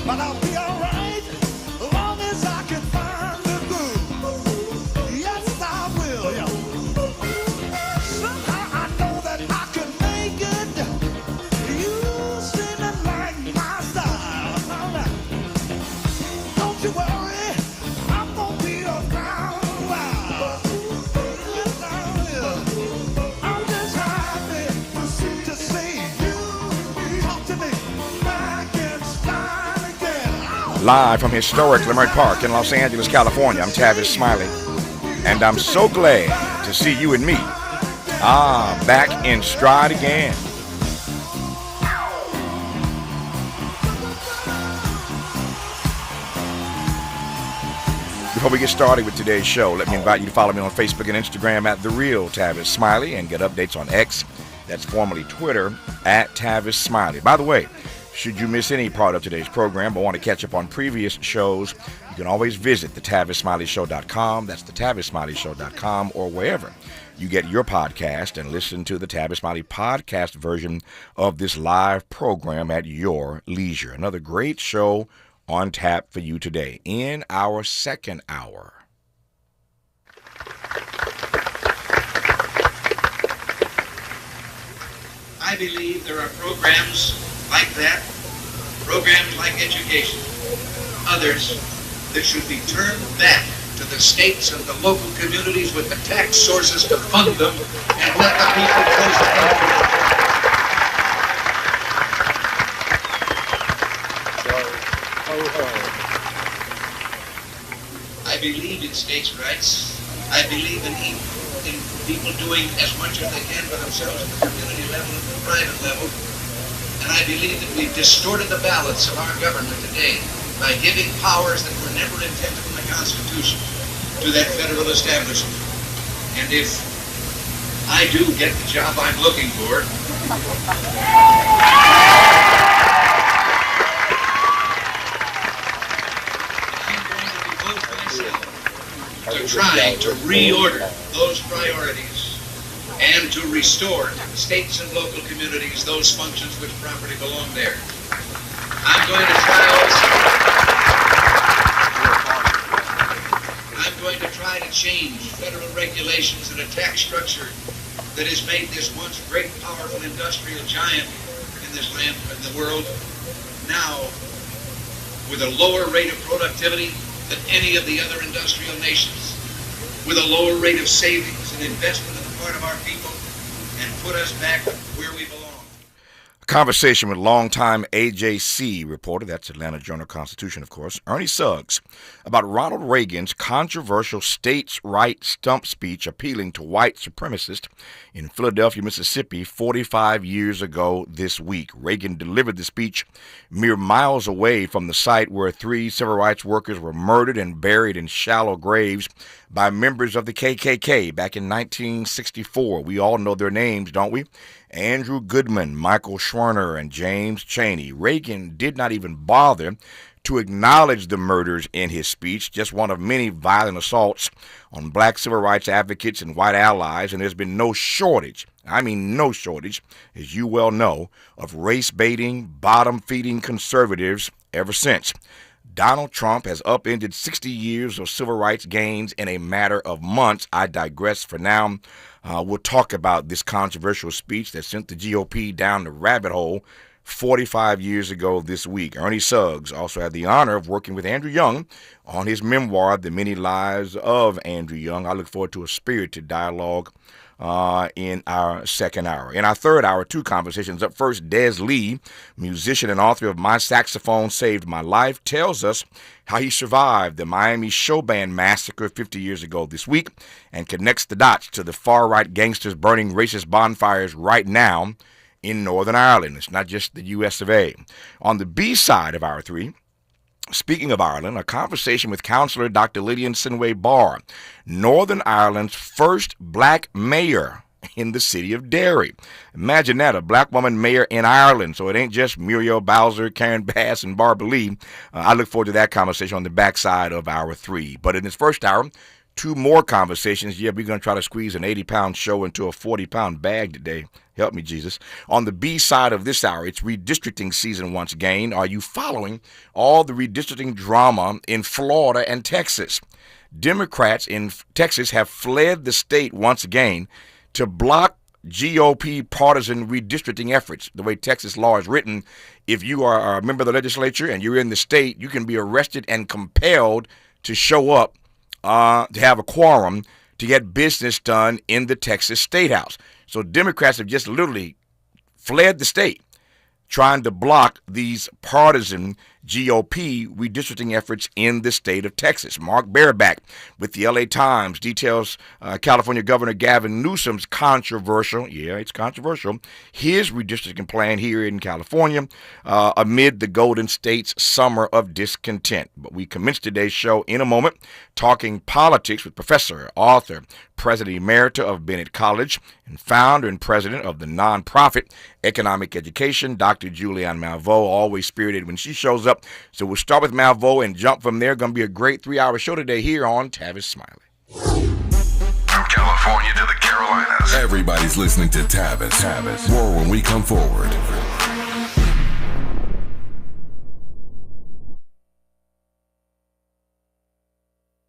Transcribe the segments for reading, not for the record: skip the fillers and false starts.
but I'll be alright as long as I can find the groove. Yes, I will. Yeah. Somehow I know that I can make it. You seem like my style. Don't you worry, I'm gonna be around a while. Yes, I will. I'm just happy to see you talk to me back in style again. Live from historic Limerick Park in Los Angeles, California, I'm Tavis Smiley, and I'm so glad to see you and me. Back in stride again. Before we get started with today's show, let me invite you to follow me on Facebook and Instagram at The Real Tavis Smiley and get updates on X, that's formerly Twitter, at Tavis Smiley. By the way, should you miss any part of today's program or want to catch up on previous shows, you can always visit thetavissmileyshow.com, that's thetavissmileyshow.com, or wherever you get your podcast and listen to the Tavis Smiley podcast version of this live program at your leisure. Another great show on tap for you today in our second hour. I believe there are programs like that, programs like education, others that should be turned back to the states and the local communities with the tax sources to fund them and let the people close the country. I believe in states' rights. I believe in people doing as much as they can for themselves at the community level and the private level. And I believe that we've distorted the balance of our government today by giving powers that were never intended in the Constitution to that federal establishment. And if I do get the job I'm looking for, to try to reorder those priorities and to restore to the states and local communities those functions which properly belong there. I'm going to try to change federal regulations and a tax structure that has made this once great, powerful industrial giant in this land, in the world, now with a lower rate of productivity than any of the other industrial nations, with a lower rate of savings and investment on the part of our people, and put us back where we belong. A conversation with longtime AJC reporter, that's Atlanta Journal-Constitution, of course, Ernie Suggs, about Ronald Reagan's controversial states' right stump speech appealing to white supremacists in Philadelphia, Mississippi, 45 years ago this week. Reagan delivered the speech mere miles away from the site where 3 civil rights workers were murdered and buried in shallow graves by members of the KKK back in 1964. We all know their names, don't we? Andrew Goodman, Michael Schwerner, and James Chaney. Reagan did not even bother to acknowledge the murders in his speech, just one of many violent assaults on black civil rights advocates and white allies, and there's been no shortage, as you well know, of race-baiting, bottom-feeding conservatives ever since. Donald Trump has upended 60 years of civil rights gains in a matter of months. I digress for now. We'll talk about this controversial speech that sent the GOP down the rabbit hole 45 years ago this week. Ernie Suggs also had the honor of working with Andrew Young on his memoir, The Many Lives of Andrew Young. I look forward to a spirited dialogue in our second hour. In our third hour, 2 conversations. Up first, Des Lee, musician and author of My Saxophone Saved My Life, tells us how he survived the Miami show band massacre 50 years ago this week and connects the dots to the far-right gangsters burning racist bonfires right now in Northern Ireland. It's not just the U.S. of A. On the B side of hour 3, speaking of Ireland, a conversation with Councillor Dr. Lillian Sinway Barr, Northern Ireland's first black mayor in the city of Derry. Imagine that, a black woman mayor in Ireland. So it ain't just Muriel Bowser, Karen Bass, and Barbara Lee. I look forward to that conversation on the backside of hour 3. But in this first hour, 2 more conversations. Yeah, we're going to try to squeeze an 80-pound show into a 40-pound bag today. Help me, Jesus. On the B side of this hour, it's redistricting season once again. Are you following all the redistricting drama in Florida and Texas? Democrats in Texas have fled the state once again to block GOP partisan redistricting efforts. The way Texas law is written, if you are a member of the legislature and you're in the state, you can be arrested and compelled to show up to have a quorum to get business done in the Texas State House. So Democrats have just literally fled the state trying to block these partisan GOP redistricting efforts in the state of Texas. Mark Barabak with the LA Times details California Governor Gavin Newsom's controversial, his redistricting plan here in California amid the Golden State's summer of discontent. But we commence today's show in a moment talking politics with professor, author, president emerita of Bennett College, and founder and president of the nonprofit Economic Education, Dr. Julianne Malveaux, always spirited when she shows up. So we'll start with Malveaux and jump from there. Going to be a great 3-hour show today here on Tavis Smiley. From California to the Carolinas, everybody's listening to Tavis. More when we come forward.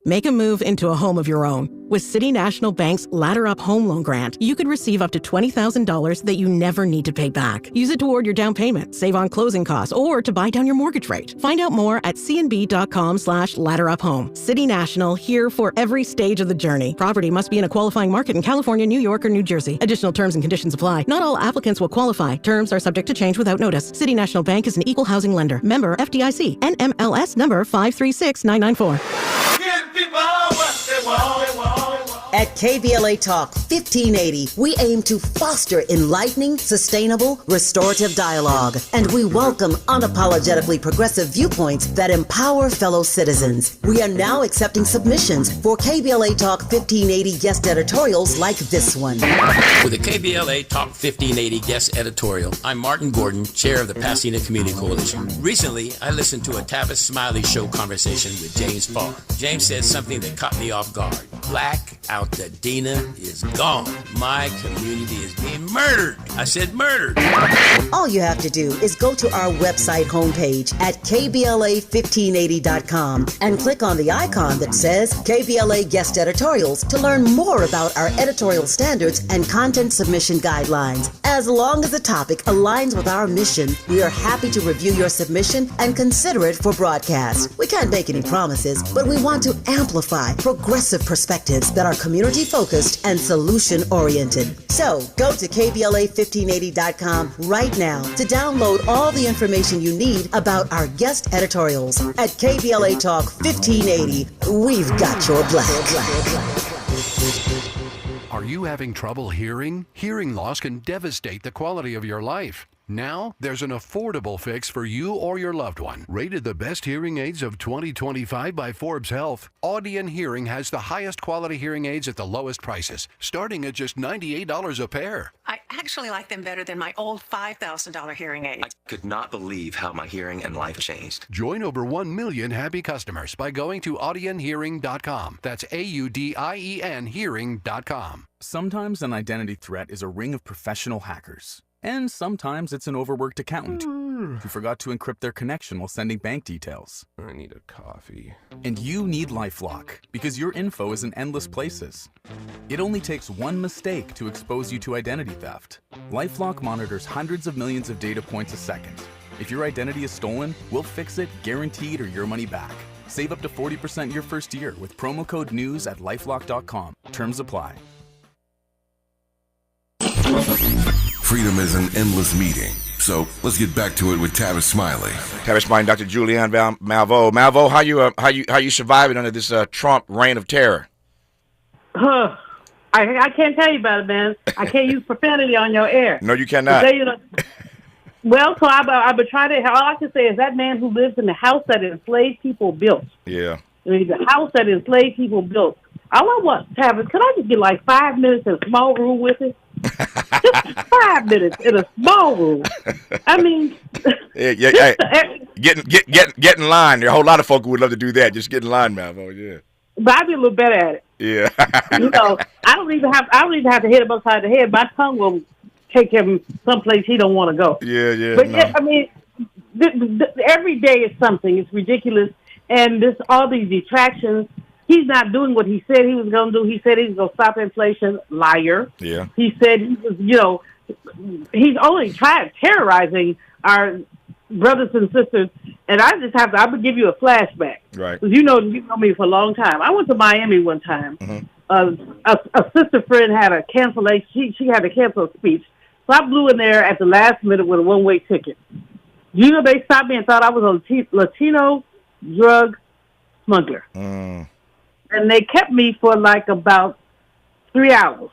Make a move into a home of your own. With City National Bank's Ladder Up Home Loan Grant, you could receive up to $20,000 that you never need to pay back. Use it toward your down payment, save on closing costs, or to buy down your mortgage rate. Find out more at cnb.com/ladderuphome. City National, here for every stage of the journey. Property must be in a qualifying market in California, New York, or New Jersey. Additional terms and conditions apply. Not all applicants will qualify. Terms are subject to change without notice. City National Bank is an equal housing lender. Member FDIC. NMLS number 536994. At KBLA Talk 1580, we aim to foster enlightening, sustainable, restorative dialogue, and we welcome unapologetically progressive viewpoints that empower fellow citizens. We are now accepting submissions for KBLA Talk 1580 guest editorials like this one. With the KBLA Talk 1580 guest editorial, I'm Martin Gordon, chair of the Pasadena Community Coalition. Recently, I listened to a Tavis Smiley show conversation with James Farr. James said something that caught me off guard. Black out the Dina is gone. My community is being murdered. I said murdered. All you have to do is go to our website homepage at KBLA1580.com and click on the icon that says KBLA Guest Editorials to learn more about our editorial standards and content submission guidelines. As long as the topic aligns with our mission, we are happy to review your submission and consider it for broadcast. We can't make any promises, but we want to amplify progressive perspectives that are community-focused and solution-oriented. So, go to KBLA1580.com right now to download all the information you need about our guest editorials. At KBLA Talk 1580, we've got your black. Are you having trouble hearing? Hearing loss can devastate the quality of your life. Now, there's an affordable fix for you or your loved one. Rated the best hearing aids of 2025 by Forbes Health, Audion Hearing has the highest quality hearing aids at the lowest prices, starting at just $98 a pair. I actually like them better than my old $5,000 hearing aids. I could not believe how my hearing and life changed. Join over 1 million happy customers by going to audionhearing.com. That's AUDIEN hearing.com. Sometimes an identity threat is a ring of professional hackers. And sometimes it's an overworked accountant who forgot to encrypt their connection while sending bank details. I need a coffee. And you need LifeLock, because your info is in endless places. It only takes one mistake to expose you to identity theft. LifeLock monitors hundreds of millions of data points a second. If your identity is stolen, we'll fix it, guaranteed, or your money back. Save up to 40% your first year with promo code NEWS at lifelock.com. Terms apply. Freedom is an endless meeting. So let's get back to it with Tavis Smiley. Tavis Smiley, Dr. Julianne Malveaux. Malveaux, how you surviving under this Trump reign of terror? I can't tell you about it, man. I can't use profanity on your air. No, you cannot. Well, so I would try to. All I can say is that man who lives in the house that enslaved people built. Yeah. The house that enslaved people built. I want Tavis. Could I just get like 5 minutes in a small room with him? Just 5 minutes in a small room. I mean, get in line. There are a whole lot of folk who would love to do that. Just get in line, Malveaux. Yeah. But I'd be a little better at it. Yeah. I don't even have to hit him upside the head. My tongue will take him someplace he don't want to go. Yeah. But yeah, I mean, every day is something. It's ridiculous, and all these detractions. He's not doing what he said he was going to do. He said he was going to stop inflation. Liar. Yeah. He said he was, he's only terrorizing our brothers and sisters. And I would give you a flashback. Right. Because you know me for a long time. I went to Miami one time. Mm-hmm. A sister friend had a cancellation. She had to cancel a speech. So I blew in there at the last minute with a one-way ticket. You know, they stopped me and thought I was a Latino drug smuggler. And they kept me for like about 3 hours.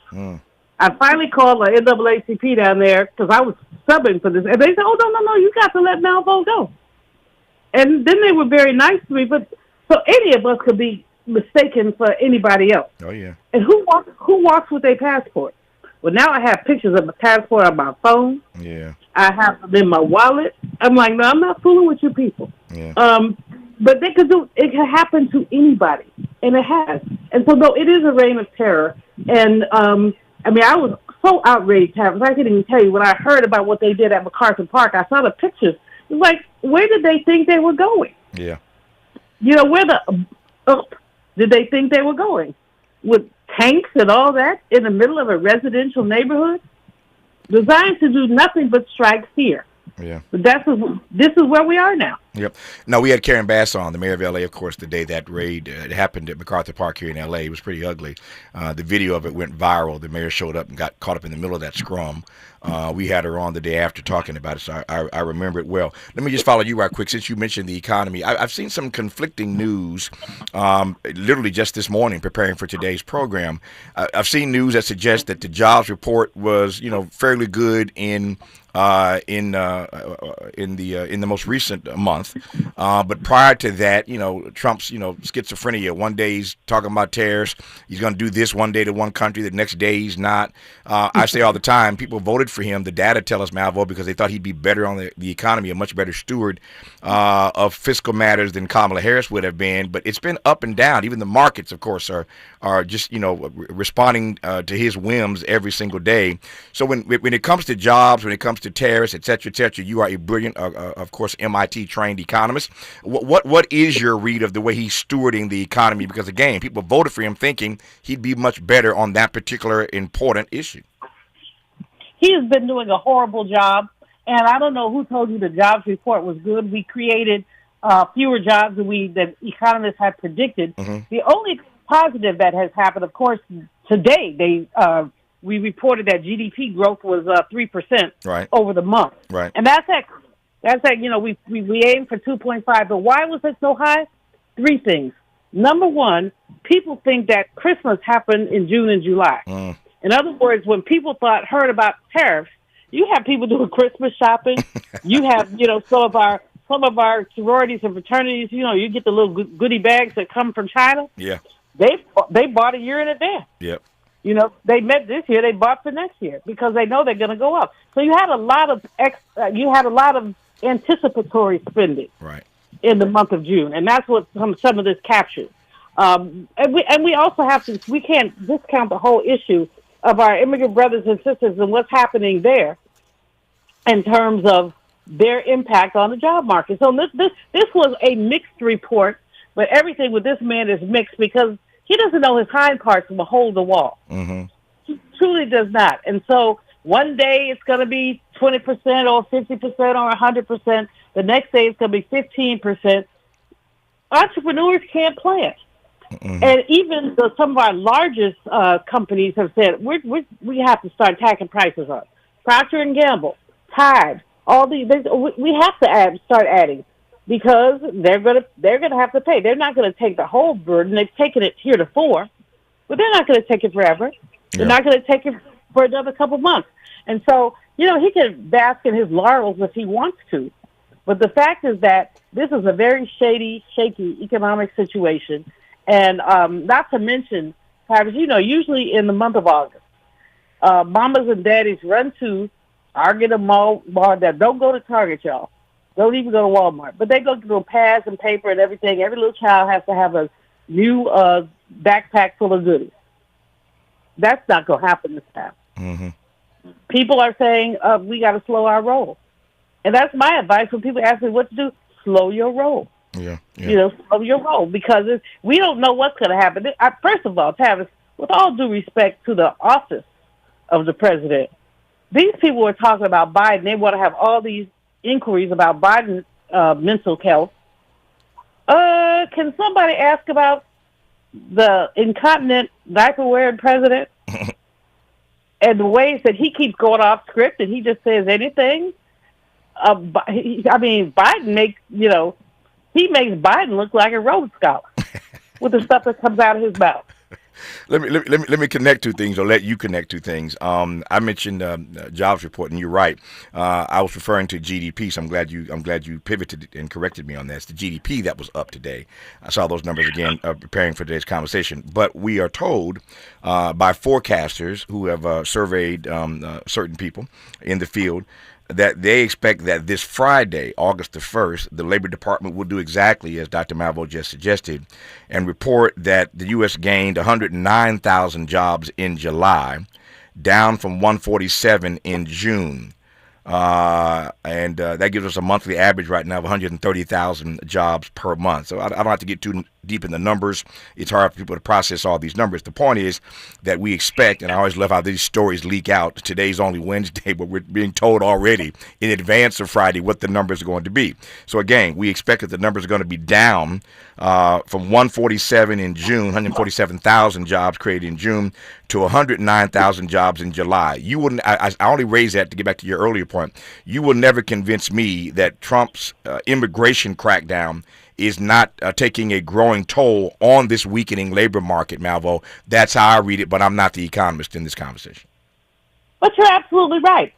I finally called the NAACP down there because I was subbing for this. And they said, oh, no, you got to let Malveaux go. And then they were very nice to me. But so any of us could be mistaken for anybody else. Oh, yeah. And who walks with a passport? Well, now I have pictures of the passport on my phone. Yeah. I have them in my wallet. I'm like, no, I'm not fooling with you people. Yeah. But it can happen to anybody, and it has. And so, though it is a reign of terror, and I was so outraged, Tavis. I can't even tell you when I heard about what they did at MacArthur Park. I saw the pictures. It was like, where did they think they were going? Yeah. Where did they think they were going? With tanks and all that in the middle of a residential neighborhood, designed to do nothing but strike fear. Yeah. But this is where we are now. Yep. No, we had Karen Bass on, the mayor of L.A., of course, the day that raid happened at MacArthur Park here in L.A. It was pretty ugly. The video of it went viral. The mayor showed up and got caught up in the middle of that scrum. We had her on the day after talking about it, so I remember it well. Let me just follow you right quick, since you mentioned the economy. I've seen some conflicting news, literally just this morning, preparing for today's program. I've seen news that suggests that the jobs report was, fairly good in the most recent month. But prior to that, Trump's, schizophrenia. One day he's talking about tariffs. He's going to do this one day to one country. The next day he's not. I say all the time, people voted for him. The data tell us Malveaux because they thought he'd be better on the economy, a much better steward of fiscal matters than Kamala Harris would have been. But it's been up and down. Even the markets, of course, are just, responding to his whims every single day. So when it comes to jobs, when it comes to tariffs, et cetera, you are a brilliant, of course, MIT-trained economist. What is your read of the way he's stewarding the economy? Because, again, people voted for him thinking he'd be much better on that particular important issue. He has been doing a horrible job, and I don't know who told you the jobs report was good. We created fewer jobs than that economists had predicted. Mm-hmm. The only positive that has happened, of course, today we reported that GDP growth was 3% over the month. Right. And that's we aimed for 2.5, but why was it so high? 3 things. Number one, people think that Christmas happened in June and July. In other words, when people heard about tariffs, you have people doing Christmas shopping. You have, some of our sororities and fraternities, you get the little goodie bags that come from China. Yeah. They bought a year in advance. Yep. They met this year, they bought for next year because they know they're going to go up. So you had a lot of anticipatory spending in the month of June, and that's what some of this captures. And we also we can't discount the whole issue of our immigrant brothers and sisters and what's happening there in terms of their impact on the job market. So this was a mixed report, but everything with this man is mixed because he doesn't know his hind parts will hold the wall. Mm-hmm. He truly does not. And so one day it's going to be 20% or 50% or 100%. The next day it's going to be 15%. Entrepreneurs can't plan. Mm-hmm. And even some of our largest companies have said we have to start tacking prices up. Procter & Gamble, Tide, all these we have to start adding because they're gonna have to pay. They're not going to take the whole burden. They've taken it heretofore, but they're not going to take it forever. They're not going to take it for another couple months. And so he can bask in his laurels if he wants to, but the fact is that this is a very shaky economic situation. And not to mention, Tavis, usually in the month of August, mamas and daddies run to Target or mall that don't go to Target, y'all. Don't even go to Walmart. But they go through pads and paper and everything. Every little child has to have a new backpack full of goodies. That's not going to happen this time. Mm-hmm. People are saying we got to slow our roll. And that's my advice when people ask me what to do. Slow your roll. Yeah. Slow your roll, because we don't know what's going to happen. First of all, Tavis, with all due respect to the office of the president, these people are talking about Biden. They want to have all these inquiries about Biden's mental health. Can somebody ask about the incontinent diaper-wearing president and the ways that he keeps going off script and he just says anything? Biden makes Biden look like a Rhodes Scholar with the stuff that comes out of his mouth. Let me connect two things, or let you connect two things. I mentioned jobs report, and you're right. I was referring to GDP, so I'm glad you pivoted and corrected me on that. It's the GDP that was up today. I saw those numbers again preparing for today's conversation. But we are told by forecasters who have surveyed certain people in the field that they expect that this Friday, August the 1st, the Labor Department will do exactly as Dr. Malveaux just suggested and report that the U.S. gained 109,000 jobs in July, down from 147 in June. And that gives us a monthly average right now of 130,000 jobs per month. So I don't have to get too deep in the numbers. It's hard for people to process all these numbers. The point is that we expect, and I always love how these stories leak out. Today's only Wednesday, but we're being told already in advance of Friday what the numbers are going to be. So again, we expect that the numbers are going to be down from 147 in June, 147,000 jobs created in June, to 109,000 jobs in July. You wouldn't. I only raise that to get back to your earlier point. You will never convince me that Trump's immigration crackdown is not taking a growing toll on this weakening labor market, Malveaux. That's how I read it, but I'm not the economist in this conversation. But you're absolutely right.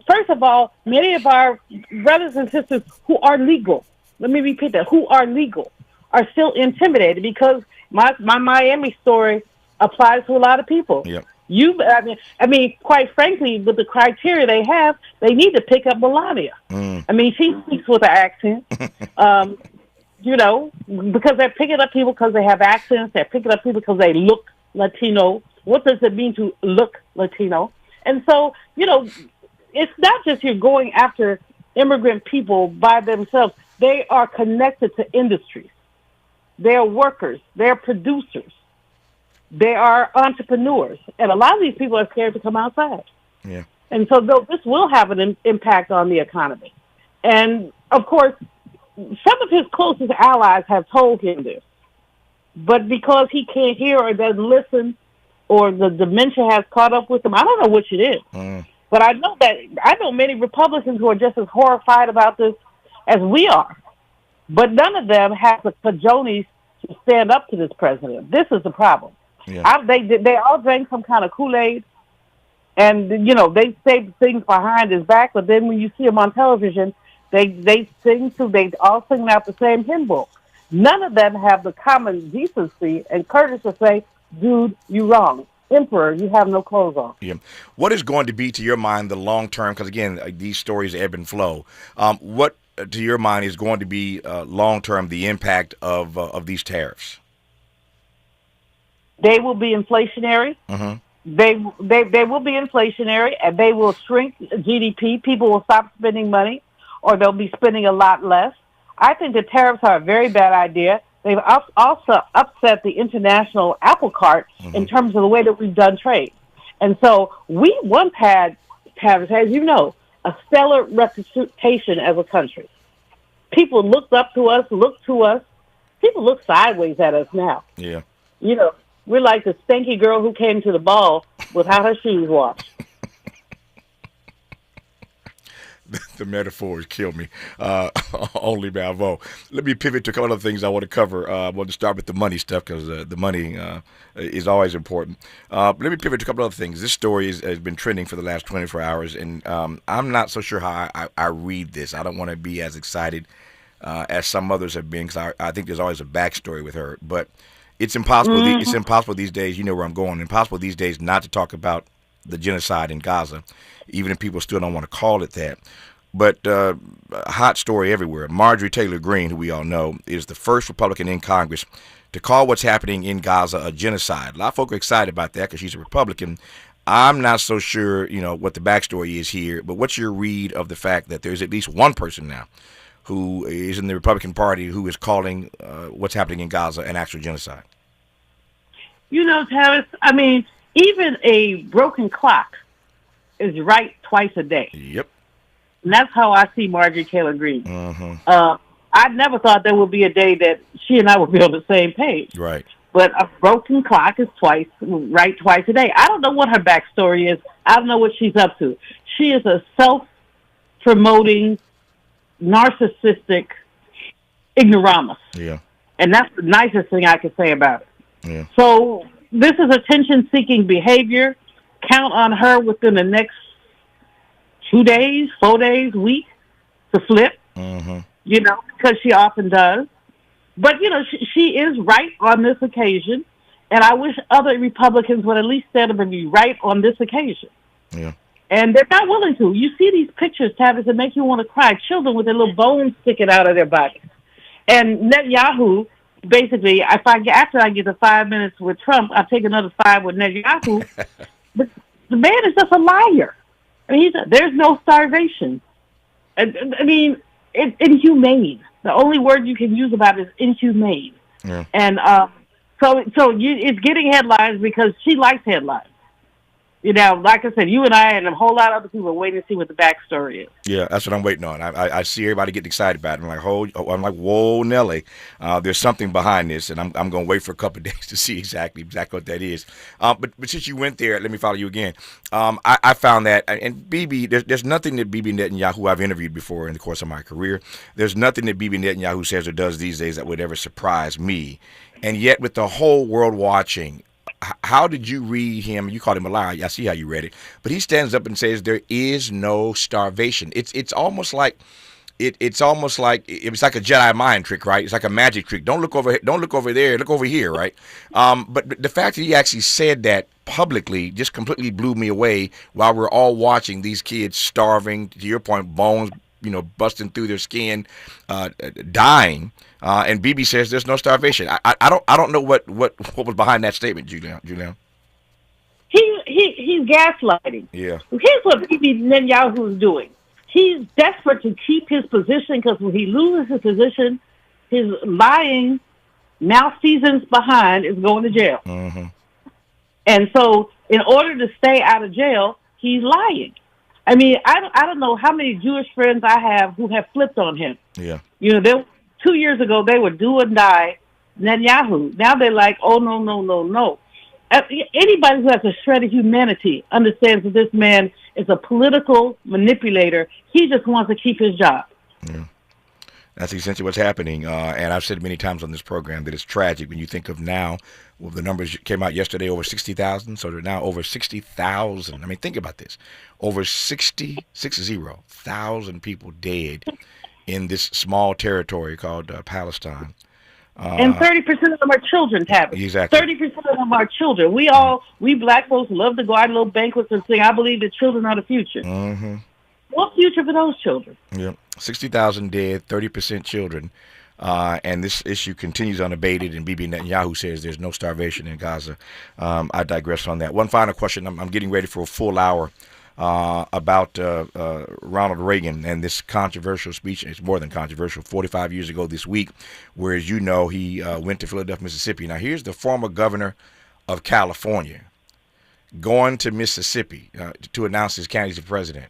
First of all, many of our brothers and sisters who are legal, let me repeat that, who are legal, are still intimidated because my Miami story applies to a lot of people. Yep. Quite frankly, with the criteria they have, they need to pick up Melania. She speaks with an accent. Because they're picking up people because they have accents. They're picking up people because they look Latino. What does it mean to look Latino? And so, it's not just you're going after immigrant people by themselves. They are connected to industries. They're workers. They're producers. They are entrepreneurs. And a lot of these people are scared to come outside. Yeah. And so this will have an impact on the economy. And, of course, some of his closest allies have told him this. But because he can't hear or doesn't listen, or the dementia has caught up with him, I don't know which it is. But I know many Republicans who are just as horrified about this as we are. But none of them have the cajones to stand up to this president. This is the problem. Yeah. They all drank some kind of Kool-Aid, and they say things behind his back. But then when you see them on television, they all sing out the same hymn book. None of them have the common decency and courtesy to say, "Dude, you wrong. Emperor, you have no clothes on." Yeah. What is going to be, to your mind, the long term? Because again, these stories ebb and flow. What, to your mind, is going to be long term the impact of these tariffs? They will be inflationary. Mm-hmm. They will be inflationary, and they will shrink GDP. People will stop spending money, or they'll be spending a lot less. I think the tariffs are a very bad idea. They've also upset the international apple cart in terms of the way that we've done trade. And so we once had, Tavis, as you know, a stellar reputation as a country. People looked up to us, People look sideways at us now. Yeah. We're like the stanky girl who came to the ball without her shoes washed. The metaphors kill me. Only Malveaux. Let me pivot to a couple of things I want to cover. I want to start with the money stuff because the money is always important. Let me pivot to a couple of other things. This story has been trending for the last 24 hours, and I'm not so sure how I read this. I don't want to be as excited as some others have been because I think there's always a backstory with her. But it's impossible. It's impossible these days. You know where I'm going. Impossible these days not to talk about the genocide in Gaza, even if people still don't want to call it that. But a hot story everywhere. Marjorie Taylor Greene, who we all know, is the first Republican in Congress to call what's happening in Gaza a genocide. A lot of folk are excited about that because she's a Republican. I'm not so sure, what the backstory is here, but what's your read of the fact that there's at least one person now who is in the Republican Party who is calling what's happening in Gaza an actual genocide? Tavis, even a broken clock is right twice a day. Yep. And that's how I see Marjorie Taylor Greene. Mm-hmm. I never thought there would be a day that she and I would be on the same page. Right. But a broken clock is right twice a day. I don't know what her backstory is. I don't know what she's up to. She is a self-promoting, narcissistic ignoramus. Yeah. And that's the nicest thing I can say about it. Yeah. So this is attention-seeking behavior. Count on her within the next 2 days, 4 days, week to flip, because she often does. But, she is right on this occasion, and I wish other Republicans would at least stand up and be right on this occasion. Yeah. And they're not willing to. You see these pictures, Tavis, that make you want to cry. Children with their little bones sticking out of their bodies. And Netanyahu, basically, after I get the 5 minutes with Trump, I'll take another 5 with Netanyahu. But the man is just a liar. There's no starvation. It's inhumane. The only word you can use about it is inhumane. Yeah. And it's getting headlines because she likes headlines. Like I said, you and I and a whole lot of other people are waiting to see what the backstory is. Yeah, that's what I'm waiting on. I see everybody getting excited about it. I'm like, whoa, Nelly, there's something behind this, and I'm going to wait for a couple of days to see exactly what that is. But since you went there, let me follow you again. I found that, and Bibi, there's nothing that Bibi Netanyahu, who I've interviewed before in the course of my career, there's nothing that Bibi Netanyahu says or does these days that would ever surprise me. And yet, with the whole world watching, how did you read him? You called him a liar. I see how you read it. But he stands up and says there is no starvation. It's almost like it's like a Jedi mind trick, right? It's like a magic trick. Don't look over there. Look over here, right? But the fact that he actually said that publicly just completely blew me away. While we're all watching these kids starving, to your point, bones, busting through their skin, dying. And Bibi says there's no starvation. I don't know what was behind that statement, Julianne. He's gaslighting. Yeah. Here's what Bibi Netanyahu is doing. He's desperate to keep his position because when he loses his position, his lying malfeasance behind is going to jail. Mm-hmm. And so, in order to stay out of jail, he's lying. I don't know how many Jewish friends I have who have flipped on him. Yeah. 2 years ago, they were do or die Netanyahu. Now they're like, oh, no. Anybody who has a shred of humanity understands that this man is a political manipulator. He just wants to keep his job. Yeah. That's essentially what's happening. And I've said many times on this program that it's tragic when you think of now. Well, the numbers came out yesterday, over 60,000. So they're now over 60,000. Think about this. Over 60,000 people dead in this small territory called Palestine. And 30% of them are children, Tavis. Exactly. 30% of them are children. We black folks love to go out to little banquets and sing, I believe the children are the future. Mm-hmm. What future for those children? Yeah, 60,000 dead, 30% children. And this issue continues unabated, and Bibi Netanyahu says there's no starvation in Gaza. I digress on that. One final question. I'm getting ready for a full hour about Ronald Reagan and this controversial speech. It's more than controversial. 45 years ago this week, where, as you know, he went to Philadelphia, Mississippi. Now, here's the former governor of California going to Mississippi to announce his candidacy for president.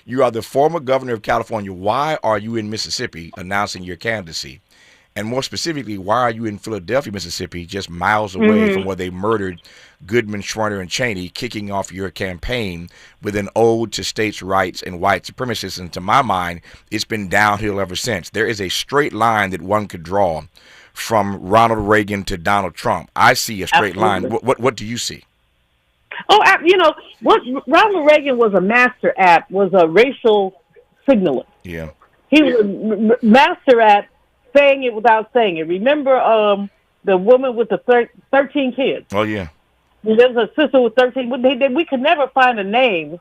You are the former governor of California. Why are you in Mississippi announcing your candidacy? And more specifically, why are you in Philadelphia, Mississippi, just miles away from where they murdered Goodman, Schwerner, and Cheney, kicking off your campaign with an ode to states' rights and white supremacists? And to my mind, it's been downhill ever since. There is a straight line that one could draw from Ronald Reagan to Donald Trump. I see a straight line. What do you see? Oh, what Ronald Reagan was a master at was a racial signaling. Yeah. He was a master at saying it without saying it. Remember the woman with the 13 kids? Oh, yeah. There was a sister with 13. We could never find a name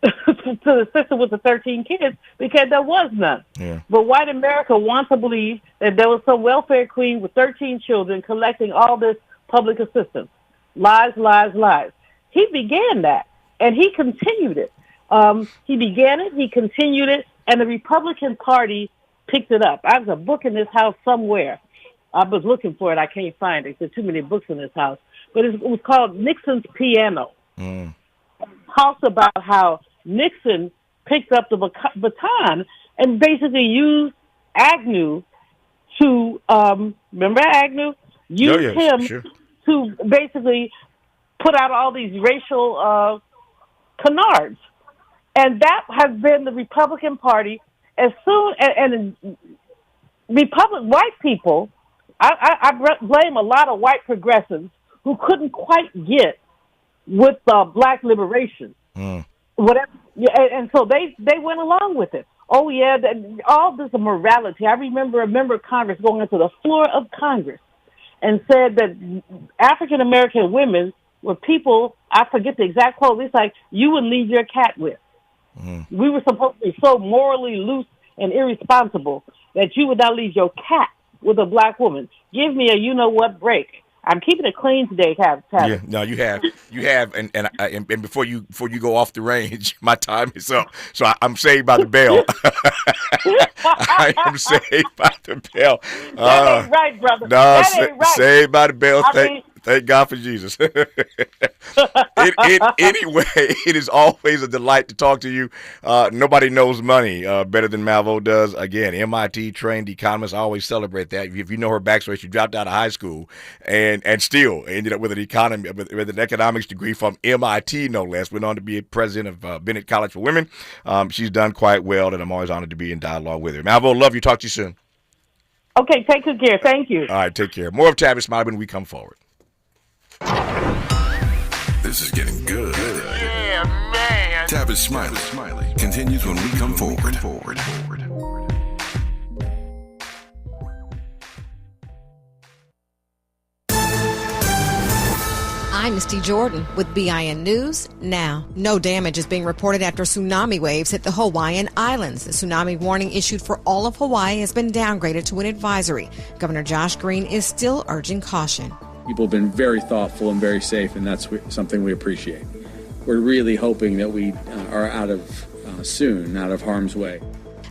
to the sister with the 13 kids because there was none. Yeah. But white America wants to believe that there was some welfare queen with 13 children collecting all this public assistance. Lies, lies, lies. He began that, and he continued it. He began it, he continued it, and the Republican Party picked it up. I have a book in this house somewhere. I was looking for it. I can't find it. There's too many books in this house. But it was called Nixon's Piano. It talks about how Nixon picked up the baton and basically used Agnew to, remember Agnew? Used him to basically put out all these racial canards. And that has been the Republican Party. As soon and white people, I blame a lot of white progressives who couldn't quite get with black liberation. Whatever, and so they went along with it. Oh yeah, all this morality. I remember a member of Congress going into the floor of Congress and said that African American women were people. I forget the exact quote. It's like you would leave your cat with. We were supposed to be so morally loose and irresponsible that you would not leave your cat with a black woman. Give me a you-know-what break. I'm keeping it clean today, Tavis. Yeah, no, you have, and before you go off the range, my time is up. So I'm saved by the bell. I am saved by the bell. That ain't right, brother. No, that ain't right. Saved by the bell. Thank God for Jesus. Anyway, it is always a delight to talk to you. Nobody knows money better than Malveaux does. Again, MIT-trained economist. I always celebrate that. If you know her backstory, she dropped out of high school and still ended up with an economics degree from MIT, no less. Went on to be a president of Bennett College for Women. She's done quite well, and I'm always honored to be in dialogue with her. Malveaux, love you. Talk to you soon. Okay, take good care. Thank you. All right, take care. More of Tavis Smiley when we come forward. This is getting good. Yeah, man. Tavis Smiley continues when we come forward. I'm Misty Jordan with BIN News Now. No damage is being reported after tsunami waves hit the Hawaiian Islands. The tsunami warning issued for all of Hawaii has been downgraded to an advisory. Governor Josh Green is still urging caution. People have been very thoughtful and very safe, and that's something we appreciate. We're really hoping that we are out of harm's way.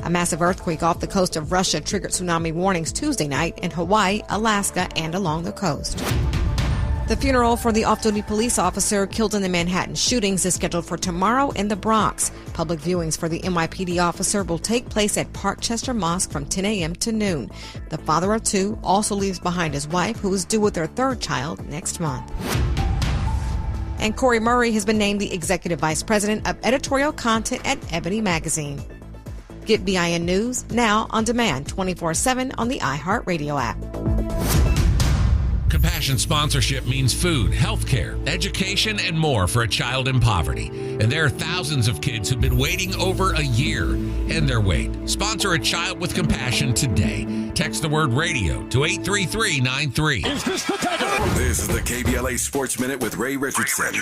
A massive earthquake off the coast of Russia triggered tsunami warnings Tuesday night in Hawaii, Alaska, and along the coast. The funeral for the off-duty police officer killed in the Manhattan shootings is scheduled for tomorrow in the Bronx. Public viewings for the NYPD officer will take place at Parkchester Mosque from 10 a.m. to noon. The father of two also leaves behind his wife, who is due with their third child next month. And Corey Murray has been named the Executive Vice President of Editorial Content at Ebony Magazine. Get BIN News now on demand 24/7 on the iHeartRadio app. Compassion sponsorship means food, healthcare, education, and more for a child in poverty. And there are thousands of kids who've been waiting over a year. End their wait. Sponsor a child with compassion today. Text the word radio to 83393. This is the KBLA Sports Minute with Ray Richardson.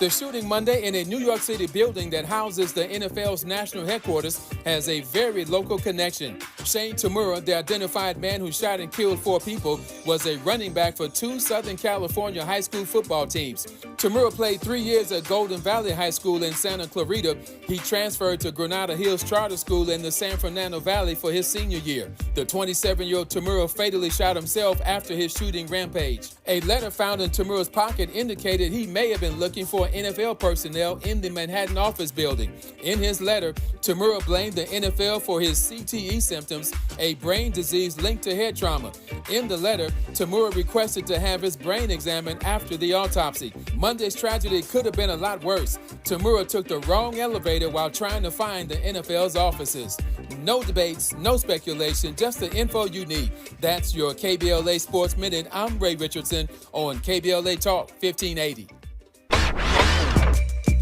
The shooting Monday in a New York City building that houses the NFL's national headquarters has a very local connection. Shane Tamura, the identified man who shot and killed 4 people, was a running back for 2 Southern California high school football teams. Tamura played 3 years at Golden Valley High School in Santa Clarita. He transferred to Granada Hills Charter School in the San Fernando Valley for his senior year. The 27-year-old Tamura fatally shot himself after his shooting rampage. A letter found in Tamura's pocket indicated he may have been looking for NFL personnel in the Manhattan office building. In his letter, Tamura blamed the NFL for his CTE symptoms, a brain disease linked to head trauma. In the letter, Tamura requested to have his brain examined after the autopsy. Monday's tragedy could have been a lot worse. Tamura took the wrong elevator while trying to find the NFL's offices. No debates, no speculation, just the info you need. That's your KBLA Sports Minute. I'm Ray Richardson on KBLA Talk 1580.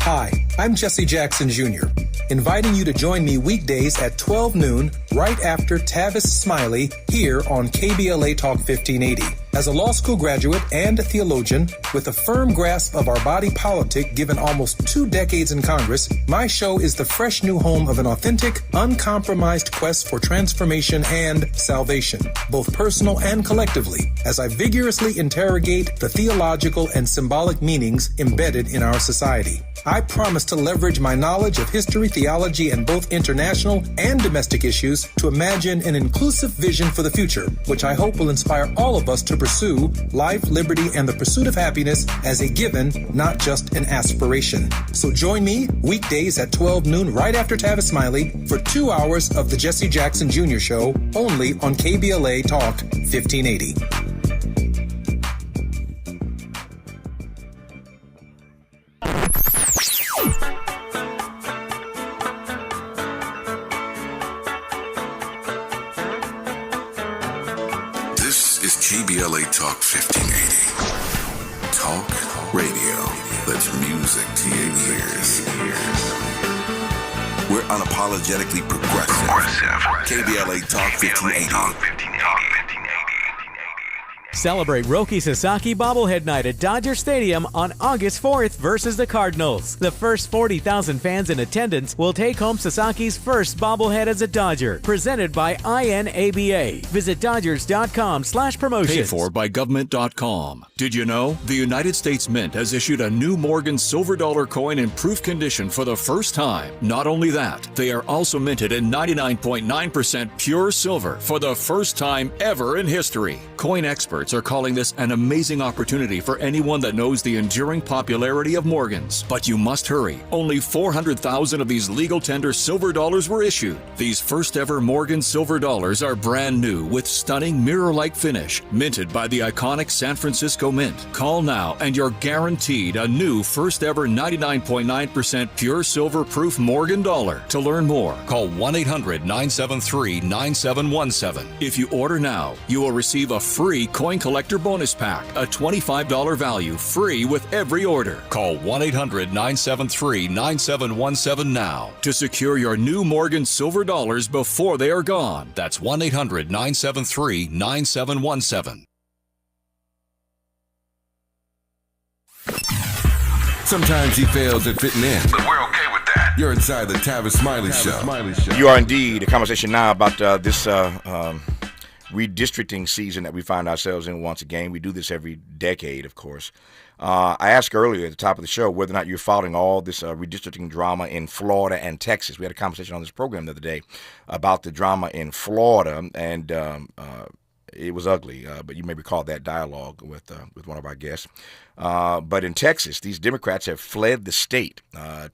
Hi, I'm Jesse Jackson Jr., inviting you to join me weekdays at 12 noon right after Tavis Smiley here on KBLA Talk 1580. As a law school graduate and a theologian with a firm grasp of our body politic given almost 2 decades in Congress, my show is the fresh new home of an authentic, uncompromised quest for transformation and salvation, both personal and collectively, as I vigorously interrogate the theological and symbolic meanings embedded in our society. I promise to leverage my knowledge of history, theology, and both international and domestic issues to imagine an inclusive vision for the future, which I hope will inspire all of us to pursue life, liberty, and the pursuit of happiness as a given, not just an aspiration. So join me weekdays at 12 noon right after Tavis Smiley for 2 hours of the Jesse Jackson Jr. Show only on KBLA Talk 1580. KBLA Talk 1580. Talk radio that's music to your ears. We're unapologetically progressive. KBLA Talk 1580. Celebrate Roki Sasaki bobblehead night at Dodger Stadium on August 4th versus the Cardinals. The first 40,000 fans in attendance will take home Sasaki's first bobblehead as a Dodger. Presented by INABA. Visit Dodgers.com/promotions. Paid for by government.com. Did you know? The United States Mint has issued a new Morgan silver dollar coin in proof condition for the first time. Not only that, they are also minted in 99.9% pure silver for the first time ever in history. Coin experts are calling this an amazing opportunity for anyone that knows the enduring popularity of Morgans. But you must hurry. Only 400,000 of these legal tender silver dollars were issued. These first ever Morgan silver dollars are brand new with stunning mirror-like finish, minted by the iconic San Francisco Mint. Call now and you're guaranteed a new first ever 99.9% pure silver proof Morgan dollar. To learn more, call 1-800-973-9717. If you order now, you will receive a free coin collector bonus pack, a $25 value, free with every order. Call 1-800-973-9717 now to secure your new Morgan silver dollars before they are gone. That's 1-800-973-9717. Sometimes he fails at fitting in, but we're okay with that. You're inside the Tavis Smiley Show. You are indeed. A conversation now about this redistricting season that we find ourselves in once again. We do this every decade, of course. I asked earlier at the top of the show whether or not you're following all this redistricting drama in Florida and Texas. We had a conversation on this program the other day about the drama in Florida, and it was ugly, but you may recall that dialogue with one of our guests. But in Texas, these Democrats have fled the state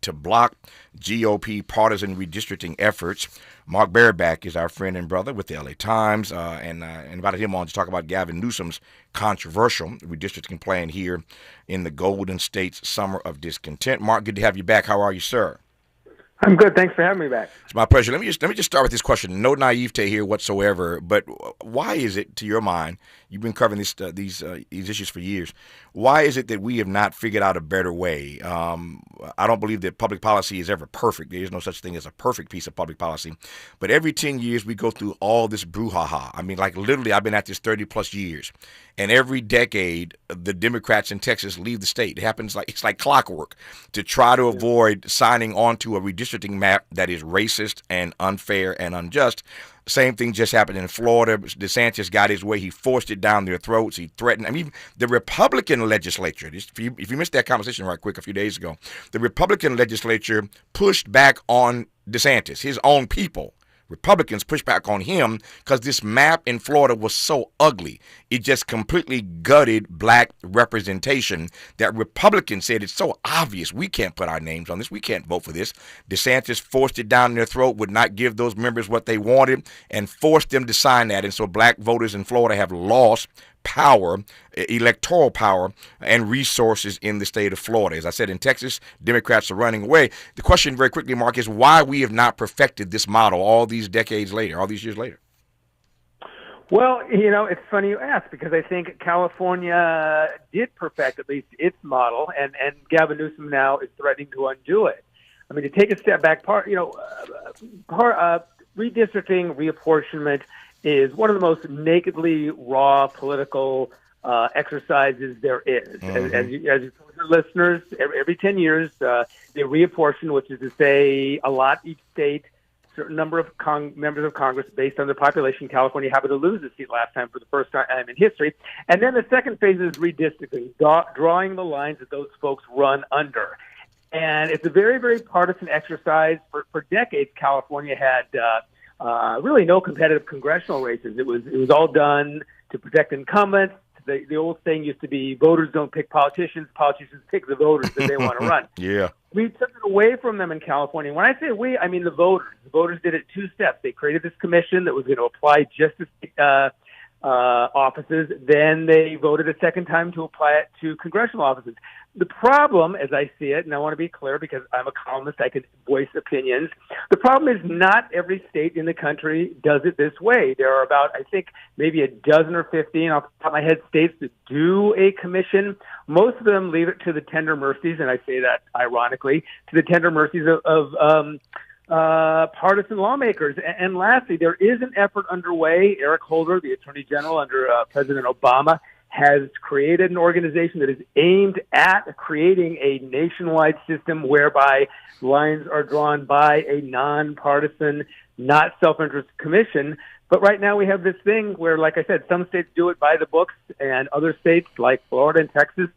to block GOP partisan redistricting efforts. Mark Barabak is our friend and brother with the LA Times, and invited him on to talk about Gavin Newsom's controversial redistricting plan here in the Golden State's Summer of Discontent. Mark, good to have you back. How are you, sir? I'm good. Thanks for having me back. It's my pleasure. Let me just start with this question. No naivete here whatsoever, but why is it, to your mind, you've been covering these issues for years, why is it that we have not figured out a better way? I don't believe that public policy is ever perfect. There is no such thing as a perfect piece of public policy. But every 10 years, we go through all this brouhaha. I mean, like literally, I've been at this 30-plus years. And every decade, the Democrats in Texas leave the state. It happens it's like clockwork to try to avoid signing on to a redistricting map that is racist and unfair and unjust. Same thing just happened in Florida. DeSantis got his way. He forced it down their throats. He threatened. I mean, the Republican legislature, if you missed that conversation right quick a few days ago, the Republican legislature pushed back on DeSantis, his own people. Republicans pushed back on him because this map in Florida was so ugly. It just completely gutted black representation that Republicans said it's so obvious we can't put our names on this. We can't vote for this. DeSantis forced it down their throat, would not give those members what they wanted, and forced them to sign that. And so black voters in Florida have lost power, electoral power, and resources in the state of Florida. As I said, in Texas, Democrats are running away. The question very quickly, Mark, is why we have not perfected this model all these decades later, all these years later. Well, it's funny you ask, because I think California did perfect at least its model, and Gavin Newsom now is threatening to undo it. I mean, to take a step back, redistricting, reapportionment is one of the most nakedly raw political exercises there is. As you told your listeners, every 10 years, they reapportion, which is to say allot each state certain number of members of Congress based on their population. California happened to lose a seat last time for the first time in history. And then the second phase is redistricting, drawing the lines that those folks run under. And it's a very, very partisan exercise. For decades, California had really no competitive congressional races. It was all done to protect incumbents. The old saying used to be, voters don't pick politicians, politicians pick the voters that they want to run. Yeah. We took it away from them in California. When I say we, I mean the voters. The voters did it two steps. They created this commission that was going to apply justice offices. Then they voted a second time to apply it to congressional offices. The problem, as I see it, and I want to be clear because I'm a columnist, I can voice opinions. The problem is not every state in the country does it this way. There are about, I think, maybe a dozen or 15 off the top of my head states that do a commission. Most of them leave it to the tender mercies, and I say that ironically, to the tender mercies of partisan lawmakers. And lastly, there is an effort underway. Eric Holder, the Attorney General under President Obama, has created an organization that is aimed at creating a nationwide system whereby lines are drawn by a nonpartisan, not self-interest commission. But right now we have this thing where, like I said, some states do it by the books, and other states like Florida and Texas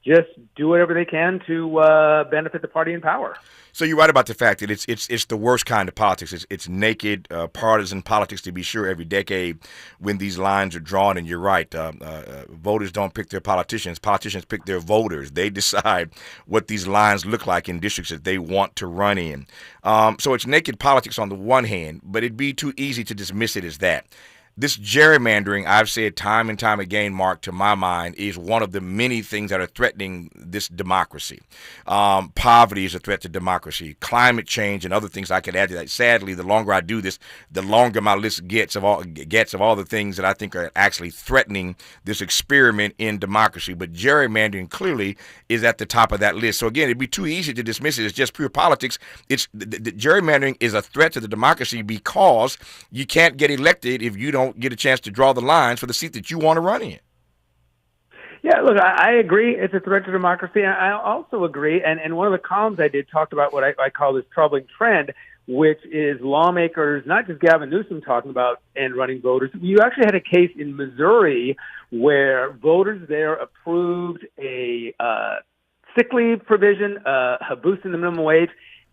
just do whatever they can to benefit the party in power. So you're right about the fact that it's the worst kind of politics. It's naked partisan politics, to be sure, every decade when these lines are drawn. And you're right, voters don't pick their politicians. Politicians pick their voters. They decide what these lines look like in districts that they want to run in. So it's naked politics on the one hand, but it'd be too easy to dismiss it as that. This gerrymandering, I've said time and time again, Mark, to my mind, is one of the many things that are threatening this democracy. Poverty is a threat to democracy. Climate change and other things I could add to that. Sadly, the longer I do this, the longer my list gets of all the things that I think are actually threatening this experiment in democracy. But gerrymandering clearly is at the top of that list. So again, it'd be too easy to dismiss it as just pure politics. It's the gerrymandering is a threat to the democracy because you can't get elected if you don't get a chance to draw the lines for the seat that you want to run in. Yeah, look, I agree. It's a threat to democracy. I also agree. And one of the columns I did talked about what I call this troubling trend, which is lawmakers, not just Gavin Newsom, talking about end running voters. You actually had a case in Missouri where voters there approved a sick leave provision, a boost in the minimum wage,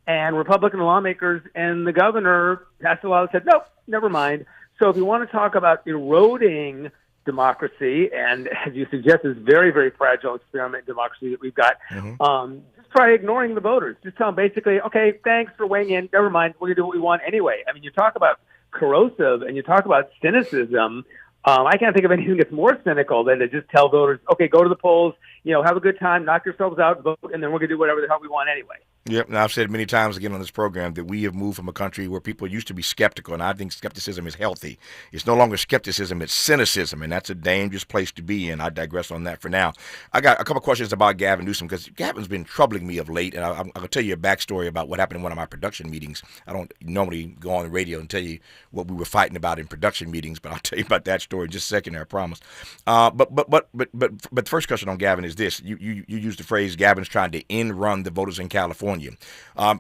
and Republican lawmakers and the governor passed a law that said, nope, never mind. So if you want to talk about eroding democracy, and as you suggest, this very, very fragile experiment in democracy that we've got, just try ignoring the voters. Just tell them basically, okay, thanks for weighing in. Never mind. We're going to do what we want anyway. I mean, you talk about corrosive and you talk about cynicism. I can't think of anything that's more cynical than to just tell voters, okay, go to the polls, have a good time, knock yourselves out, vote, and then we're going to do whatever the hell we want anyway. Yep, and I've said many times again on this program that we have moved from a country where people used to be skeptical, and I think skepticism is healthy. It's no longer skepticism, it's cynicism, and that's a dangerous place to be in. I digress on that for now. I got a couple questions about Gavin Newsom, because Gavin's been troubling me of late, and I'm going to tell you a backstory about what happened in one of my production meetings. I don't normally go on the radio and tell you what we were fighting about in production meetings, but I'll tell you about that story in just a second, I promise. But the first question on Gavin is this. You used the phrase Gavin's trying to end-run the voters in California.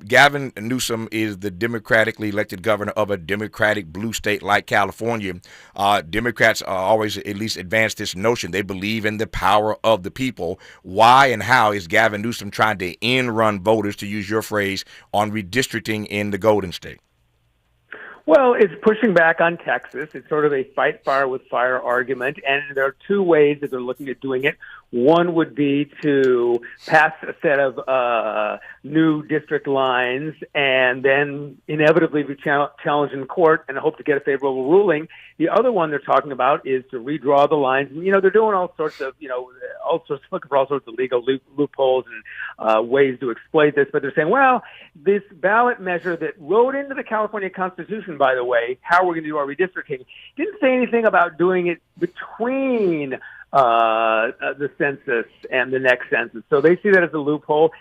Gavin Newsom is the democratically elected governor of a democratic blue state like California. Democrats always at least advance this notion. They believe in the power of the people. Why and how is Gavin Newsom trying to end-run voters, to use your phrase, on redistricting in the Golden State? Well, it's pushing back on Texas. It's sort of a fight fire with fire argument, and there are two ways that they're looking at doing it. One would be to pass a set of new district lines and then inevitably be challenged in court and hope to get a favorable ruling. The other one they're talking about is to redraw the lines. And, they're doing all sorts of looking for all sorts of legal loopholes and ways to exploit this. But they're saying, well, this ballot measure that wrote into the California Constitution, by the way, how we're going to do our redistricting, didn't say anything about doing it between the census and the next census. So they see that as a loophole.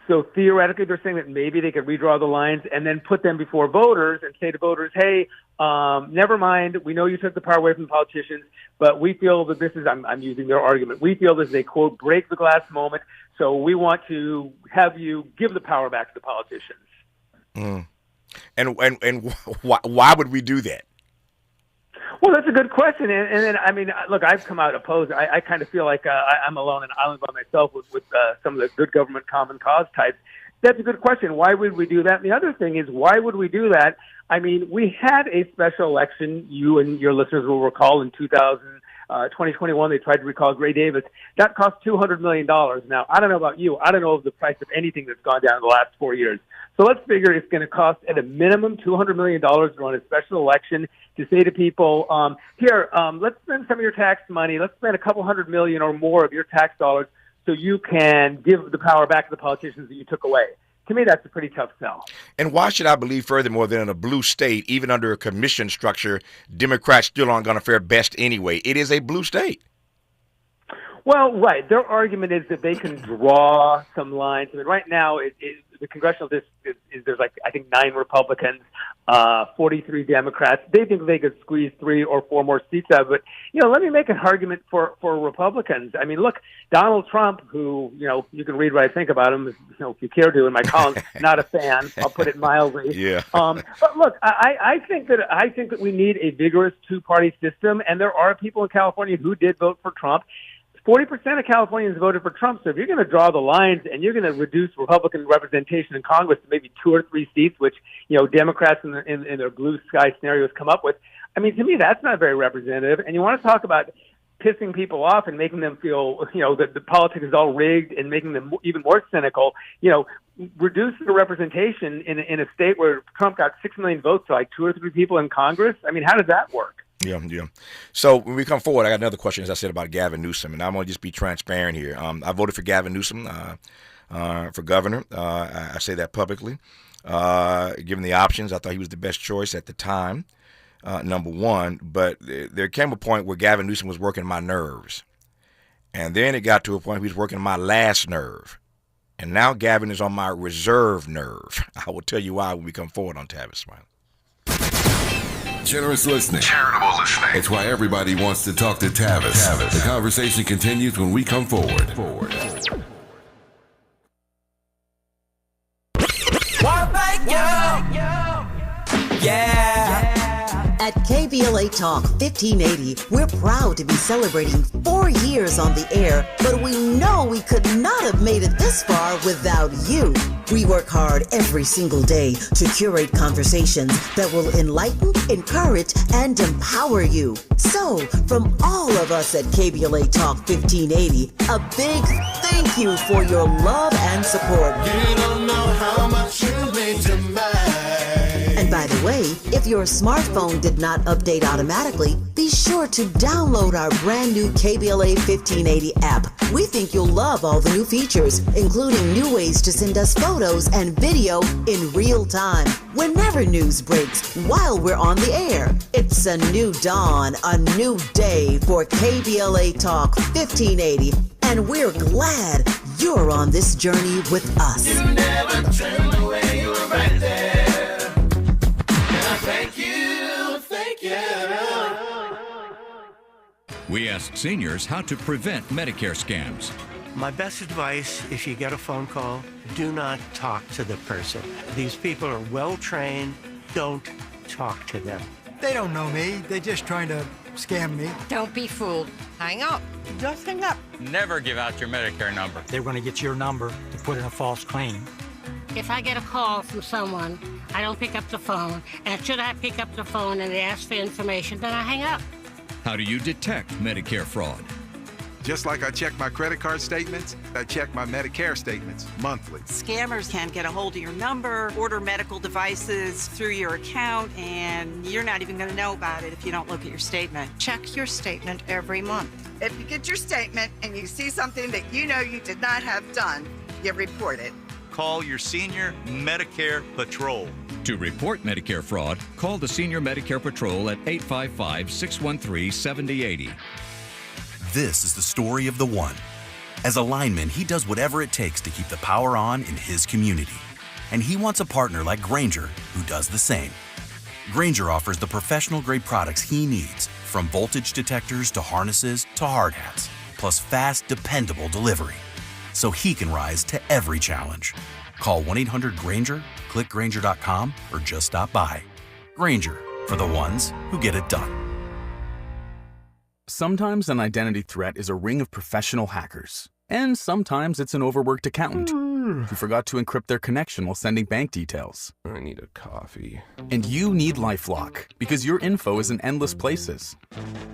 So theoretically, they're saying that maybe they could redraw the lines and then put them before voters and say to voters, hey, never mind, we know you took the power away from the politicians, but we feel that this is, I'm using their argument, we feel this is a, quote, break the glass moment, so we want to have you give the power back to the politicians. Mm. And why would we do that? Well, that's a good question. And then, I mean, look, I've come out opposed. I kind of feel like I'm alone in an island by myself with some of the good government common cause types. That's a good question. Why would we do that? And the other thing is, why would we do that? I mean, we had a special election, you and your listeners will recall, in 2021, they tried to recall Gray Davis. That cost $200 million. Now, I don't know about you. I don't know the price of anything that's gone down in the last 4 years. So let's figure it's going to cost at a minimum $200 million to run a special election to say to people, let's spend some of your tax money. Let's spend a couple $100 million or more of your tax dollars so you can give the power back to the politicians that you took away. To me, that's a pretty tough sell. And why should I believe furthermore that in a blue state, even under a commission structure, Democrats still aren't going to fare best anyway? It is a blue state. Well, right. Their argument is that they can draw some lines. I mean, right now, the congressional district is there's I think 9 Republicans, 43 Democrats. They think they could squeeze 3 or 4 more seats out of it. Let me make an argument for Republicans. I mean, look, Donald Trump, who, you can read what I think about him, if you care to in my column, not a fan. I'll put it mildly. Yeah. But look, I think that we need a vigorous 2-party system, and there are people in California who did vote for Trump. 40% of Californians voted for Trump. So if you're going to draw the lines and you're going to reduce Republican representation in Congress to maybe 2 or 3 seats, which, Democrats in their blue sky scenarios come up with, I mean, to me, that's not very representative. And you want to talk about pissing people off and making them feel, that the politics is all rigged and making them even more cynical, reduce the representation in a state where Trump got 6 million votes to 2 or 3 people in Congress. I mean, how does that work? Yeah. So when we come forward, I got another question, as I said, about Gavin Newsom, and I'm going to just be transparent here. I voted for Gavin Newsom for governor. I say that publicly. Given the options, I thought he was the best choice at the time, number one. But there came a point where Gavin Newsom was working my nerves. And then it got to a point where he was working my last nerve. And now Gavin is on my reserve nerve. I will tell you why when we come forward on Tavis, Smiley. Generous listening. Charitable listening. It's why everybody wants to talk to Tavis. The conversation continues when we come forward. At KBLA Talk 1580, we're proud to be celebrating 4 years on the air, but we know we could not have made it this far without you. We work hard every single day to curate conversations that will enlighten, encourage, and empower you. So, from all of us at KBLA Talk 1580, a big thank you for your love and support. You don't know how much you mean to me. And by the way, if your smartphone did not update automatically, be sure to download our brand new KBLA 1580 app. We think you'll love all the new features, including new ways to send us photos and video in real time. Whenever news breaks, while we're on the air, it's a new dawn, a new day for KBLA Talk 1580. And we're glad you're on this journey with us. You never turned away, you were right there. Thank you. We asked seniors how to prevent Medicare scams. My best advice, if you get a phone call, do not talk to the person. These people are well trained. Don't talk to them. They don't know me. They're just trying to scam me. Don't be fooled. Hang up. Just hang up. Never give out your Medicare number. They're going to get your number to put in a false claim. If I get a call from someone, I don't pick up the phone. And should I pick up the phone and they ask for information, then I hang up. How do you detect Medicare fraud? Just like I check my credit card statements, I check my Medicare statements monthly. Scammers can get a hold of your number, order medical devices through your account, and you're not even going to know about it if you don't look at your statement. Check your statement every month. If you get your statement and you see something that you know you did not have done, you report it. Call your senior Medicare Patrol. To report Medicare fraud, call the Senior Medicare Patrol at 855-613-7080. This is the story of the one. As a lineman, he does whatever it takes to keep the power on in his community. And he wants a partner like Grainger who does the same. Grainger offers the professional-grade products he needs, from voltage detectors to harnesses to hard hats, plus fast, dependable delivery, so he can rise to every challenge. Call 1-800-GRAINGER, click Grainger.com, or just stop by. Grainger, for the ones who get it done. Sometimes an identity threat is a ring of professional hackers. And sometimes it's an overworked accountant who forgot to encrypt their connection while sending bank details. I need a coffee. And you need LifeLock, because your info is in endless places.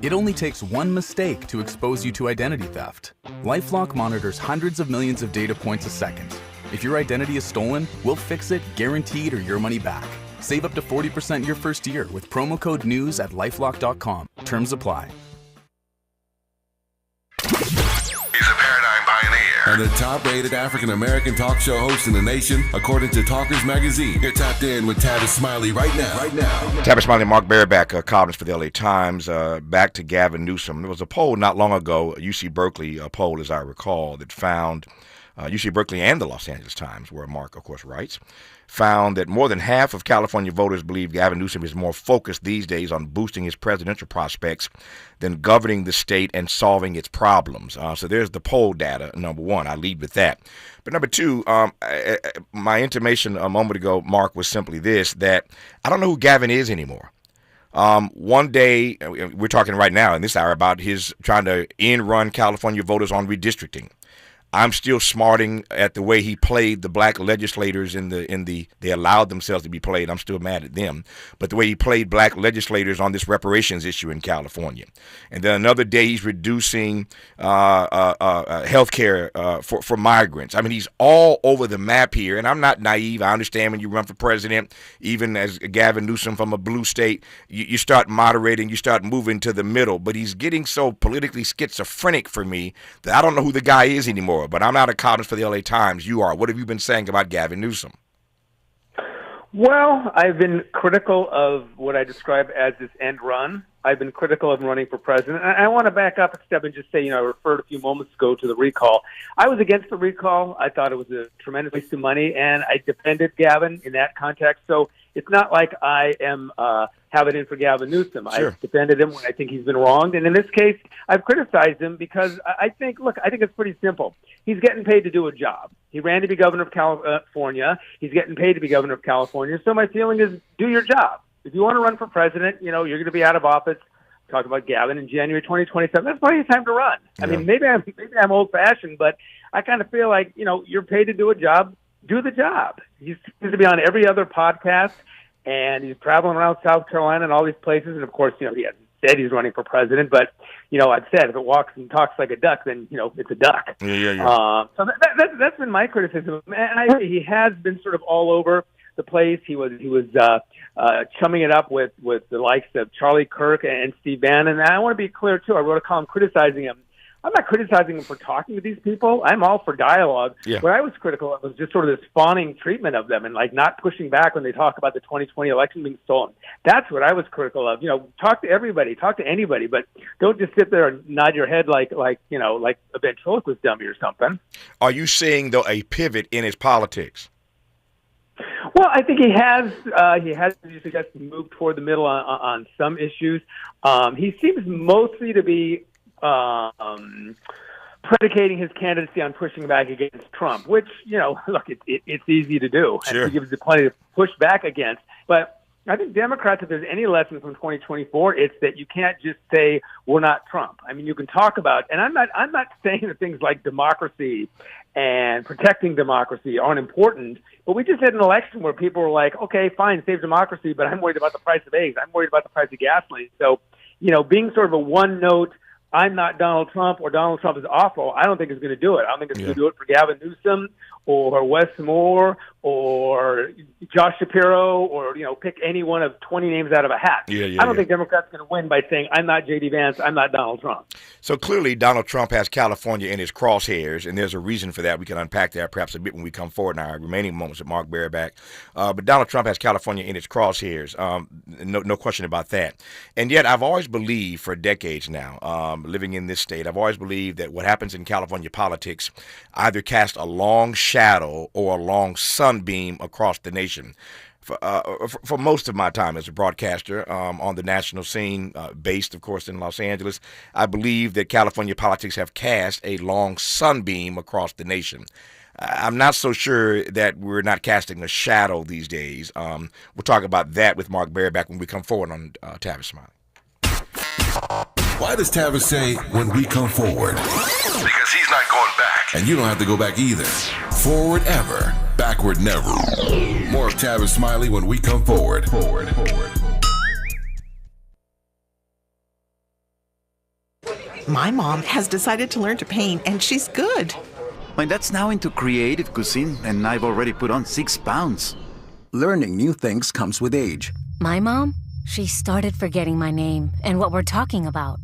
It only takes one mistake to expose you to identity theft. LifeLock monitors hundreds of millions of data points a second. If your identity is stolen, we'll fix it, guaranteed, or your money back. Save up to 40% your first year with promo code NEWS at LifeLock.com. Terms apply. And the top-rated African-American talk show host in the nation, according to Talkers Magazine. You're tapped in with Tavis Smiley right now. Tavis Smiley, Mark Barabak, columnist for the LA Times. Back to Gavin Newsom. There was a poll not long ago, a UC Berkeley poll, as I recall, that found UC Berkeley and the Los Angeles Times, where Mark, of course, writes, found that more than half of California voters believe Gavin Newsom is more focused these days on boosting his presidential prospects than governing the state and solving its problems. So there's the poll data, number one. I lead with that. But number two, my intimation a moment ago, Mark, was simply this, that I don't know who Gavin is anymore. One day, we're talking right now in this hour about his trying to run California voters on redistricting. I'm still smarting at the way he played the black legislators they allowed themselves to be played. I'm still mad at them. But the way he played black legislators on this reparations issue in California. And then another day he's reducing health care for migrants. I mean, he's all over the map here. And I'm not naive. I understand when you run for president, even as Gavin Newsom from a blue state, you start moderating, you start moving to the middle. But he's getting so politically schizophrenic for me that I don't know who the guy is anymore. But I'm not a columnist for the LA Times. You are. What have you been saying about Gavin Newsom? Well, I've been critical of what I describe as this end run. I've been critical of him running for president. I want to back up a step and just say, I referred a few moments ago to the recall. I was against the recall. I thought it was a tremendous waste of money, and I defended Gavin in that context. So it's not like I am have it in for Gavin Newsom. Sure. I've defended him when I think he's been wronged. And in this case, I've criticized him because I think it's pretty simple. He's getting paid to do a job. He ran to be governor of California. He's getting paid to be governor of California. So my feeling is, do your job. If you want to run for president, you're going to be out of office. Talk about Gavin in January 2027. That's plenty of time to run. Yeah. I mean, maybe I'm old-fashioned, but I kind of feel like, you're paid to do a job. Do the job. He seems to be on every other podcast, and he's traveling around South Carolina and all these places. And, of course, he hasn't said he's running for president, but, I've said if it walks and talks like a duck, then, it's a duck. Yeah. So that's been my criticism. And he has been sort of all over the place. He was chumming it up with the likes of Charlie Kirk and Steve Bannon. And I want to be clear, too. I wrote a column criticizing him. I'm not criticizing him for talking to these people. I'm all for dialogue. Yeah. What I was critical of was just sort of this fawning treatment of them and not pushing back when they talk about the 2020 election being stolen. That's what I was critical of. Talk to everybody, talk to anybody, but don't just sit there and nod your head like a ventriloquist dummy or something. Are you seeing, though, a pivot in his politics? Well, I think he has. You suggest, moved toward the middle on some issues. He seems mostly to be predicating his candidacy on pushing back against Trump, which, look, it's easy to do. Sure. And he gives you plenty to push back against. But I think Democrats, if there's any lesson from 2024, it's that you can't just say we're not Trump. I mean, you can talk about, and I'm not saying that things like democracy and protecting democracy aren't important, but we just had an election where people were like, okay, fine, save democracy, but I'm worried about the price of eggs. I'm worried about the price of gasoline. So, being sort of a one-note, I'm not Donald Trump or Donald Trump is awful, I don't think is going to do it. I don't think it's going to do it for Gavin Newsom or Wes Moore or Josh Shapiro or, pick any one of 20 names out of a hat. I don't think Democrats are going to win by saying, I'm not J.D. Vance, I'm not Donald Trump. So clearly Donald Trump has California in his crosshairs, and there's a reason for that. We can unpack that perhaps a bit when we come forward in our remaining moments with Mark Barabak. But Donald Trump has California in its crosshairs. No question about that. And yet I've always believed for decades now, living in this state, I've always believed that what happens in California politics either casts a long shadow or a long sunbeam across the nation. For most of my time as a broadcaster on the national scene, based, of course, in Los Angeles, I believe that California politics have cast a long sunbeam across the nation. I'm not so sure that we're not casting a shadow these days. We'll talk about that with Mark Barabak when we come forward on Tavis Smiley. Why does Tavis say when we come forward? Because he's not going back. And you don't have to go back either. Forward ever, backward never. More of Tavis Smiley when we come forward. My mom has decided to learn to paint, and she's good. My dad's now into creative cuisine, and I've already put on 6 pounds. Learning new things comes with age. My mom? She started forgetting my name and what we're talking about.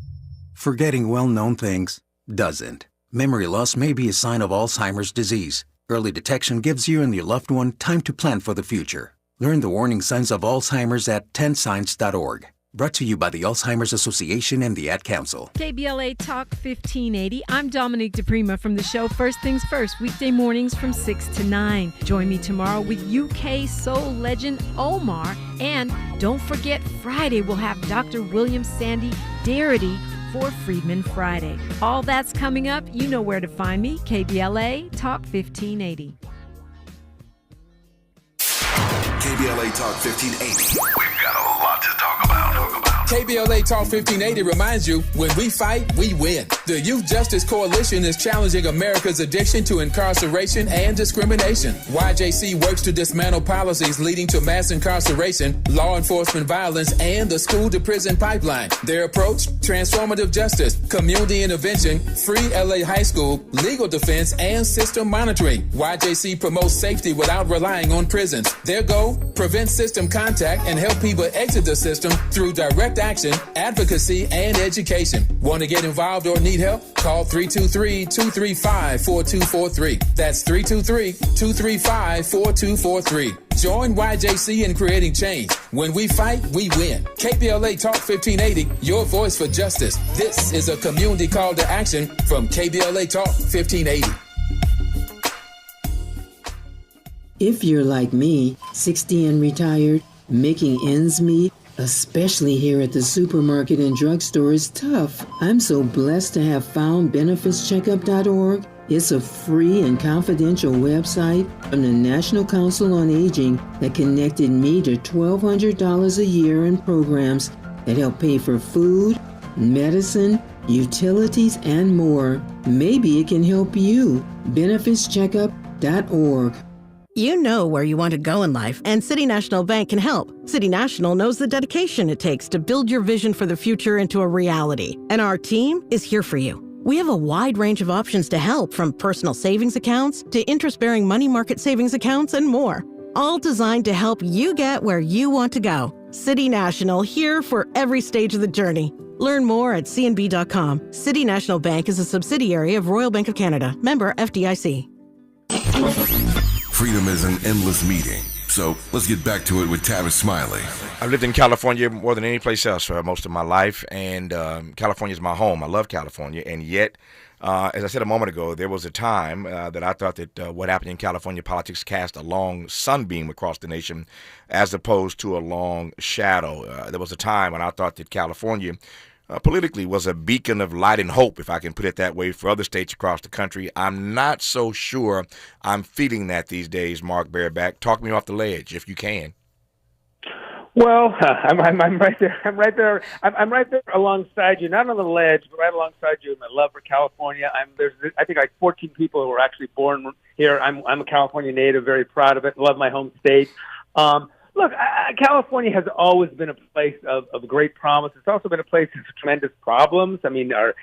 Forgetting well-known things doesn't. Memory loss may be a sign of Alzheimer's disease. Early detection gives you and your loved one time to plan for the future. Learn the warning signs of Alzheimer's at 10signs.org. Brought to you by the Alzheimer's Association and the Ad Council. KBLA Talk 1580. I'm Dominique DePrima from the show First Things First, weekday mornings from 6 to 9. Join me tomorrow with UK soul legend Omar. And don't forget, Friday we'll have Dr. William Sandy Darity for Freedman Friday. All that's coming up. You know where to find me. KBLA Talk 1580. KBLA Talk 1580. We've got a lot to talk about. KBLA Talk 1580 reminds you, when we fight, we win. The Youth Justice Coalition is challenging America's addiction to incarceration and discrimination. YJC works to dismantle policies leading to mass incarceration, law enforcement violence, and the school-to-prison pipeline. Their approach? Transformative justice, community intervention, free LA high school, legal defense, and system monitoring. YJC promotes safety without relying on prisons. Their goal? Prevent system contact and help people exit the system through direct action, advocacy, and education. Want to get involved or need help? Call 323-235-4243. That's 323-235-4243. Join YJC in creating change. When we fight, we win. KBLA Talk 1580, your voice for justice. This is a community call to action from KBLA Talk 1580. If you're like me, 60 and retired, making ends meet, especially here at the supermarket and drugstore, is tough. I'm so blessed to have found benefitscheckup.org. It's a free and confidential website from the National Council on Aging that connected me to $1,200 a year in programs that help pay for food, medicine, utilities, and more. Maybe it can help you. benefitscheckup.org. You know where you want to go in life, and City National Bank can help. City National knows the dedication it takes to build your vision for the future into a reality, and our team is here for you. We have a wide range of options to help, from personal savings accounts to interest-bearing money market savings accounts and more, all designed to help you get where you want to go. City National, here for every stage of the journey. Learn more at cnb.com. City National Bank is a subsidiary of Royal Bank of Canada, member FDIC. Freedom is an endless meeting. So let's get back to it with Tavis Smiley. I've lived in California more than any place else for most of my life, and California is my home. I love California, and yet, as I said a moment ago, there was a time that I thought that what happened in California politics cast a long sunbeam across the nation as opposed to a long shadow. There was a time when I thought that California politically was a beacon of light and hope, if I can put it that way, for other states across the country. I'm not so sure I'm feeling that these days, Mark Barabak. Talk me off the ledge, if you can. Well, I'm right there. I'm right there. I'm right there alongside you, not on the ledge, but right alongside you in my love for California. There's I think like 14 people who were actually born here. I'm a California native, very proud of it, love my home state. Look, California has always been a place of great promise. It's also been a place of tremendous problems. I mean, our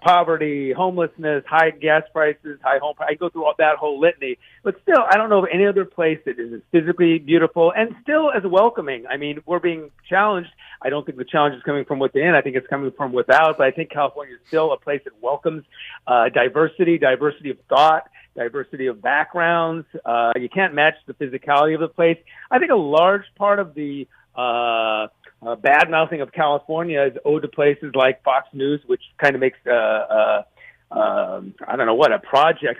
poverty, homelessness, high gas prices, high home prices. I go through all that whole litany. But still, I don't know of any other place that is as physically beautiful and still as welcoming. I mean, we're being challenged. I don't think the challenge is coming from within. I think it's coming from without. But I think California is still a place that welcomes diversity of thought, diversity of backgrounds. You can't match the physicality of the place. I think a large part of the bad-mouthing of California is owed to places like Fox News, which kind of makes, I don't know what, an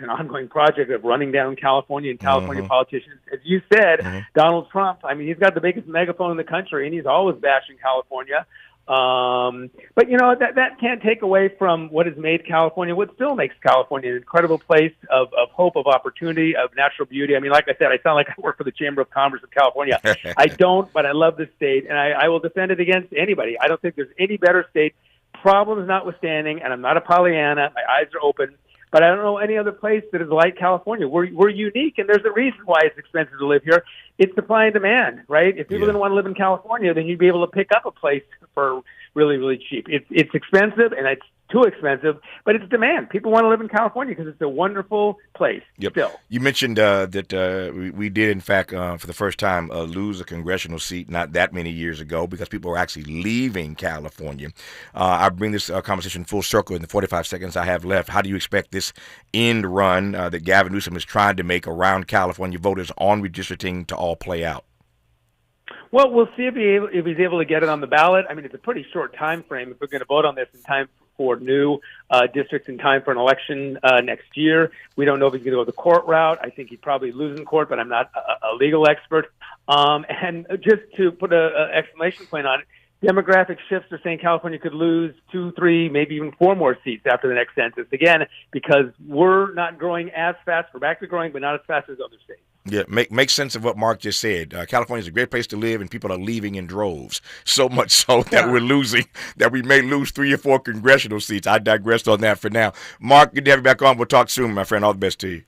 ongoing project of running down California and California politicians. As you said, Donald Trump, I mean, he's got the biggest megaphone in the country, and he's always bashing California. But, you know, that can't take away from what has made California, what still makes California an incredible place of hope, of opportunity, of natural beauty. I mean, like I said, I sound like I work for the Chamber of Commerce of California. I don't, but I love this state, and I will defend it against anybody. I don't think there's any better state, problems notwithstanding, and I'm not a Pollyanna. My eyes are open. But I don't know any other place that is like California. We're unique, and there's a reason why it's expensive to live here. It's supply and demand, right? If people didn't want to live in California, then you'd be able to pick up a place for really, really cheap. It's expensive, and it's too expensive, but it's demand. People want to live in California because it's a wonderful place. Still. You mentioned that we did, in fact, for the first time, lose a congressional seat not that many years ago because people were actually leaving California. I bring this conversation full circle in the 45 seconds I have left. How do you expect this end run that Gavin Newsom is trying to make around California voters on redistricting to all play out? Well, we'll see if he's able to get it on the ballot. I mean, it's a pretty short time frame if we're going to vote on this in time for new districts in time for an election next year. We don't know if he's going to go the court route. I think he'd probably lose in court, but I'm not a legal expert. And just to put an exclamation point on it, demographic shifts are saying California could lose 2, 3, maybe even 4 more seats after the next census. Again, because we're not growing as fast. We're back to growing, but not as fast as other states. Yeah, make sense of what Mark just said. California is a great place to live, and people are leaving in droves. So much so that we may lose 3 or 4 congressional seats. I digressed on that for now. Mark, good to have you back on. We'll talk soon, my friend. All the best to you.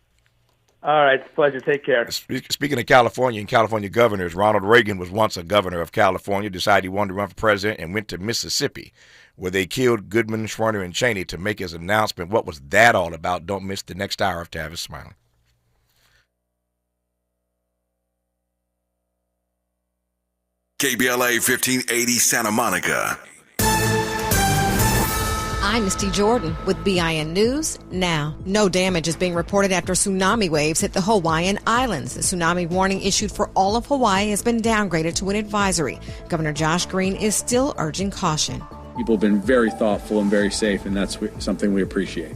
All right, it's a pleasure. Take care. Speaking of California and California governors, Ronald Reagan was once a governor of California, decided he wanted to run for president, and went to Mississippi, where they killed Goodman, Schwerner, and Cheney to make his announcement. What was that all about? Don't miss the next hour of Tavis Smiley. KBLA 1580 Santa Monica. I'm Misty Jordan with BIN News Now. No damage is being reported after tsunami waves hit the Hawaiian Islands. The tsunami warning issued for all of Hawaii has been downgraded to an advisory. Governor Josh Green is still urging caution. People have been very thoughtful and very safe, and that's something we appreciate.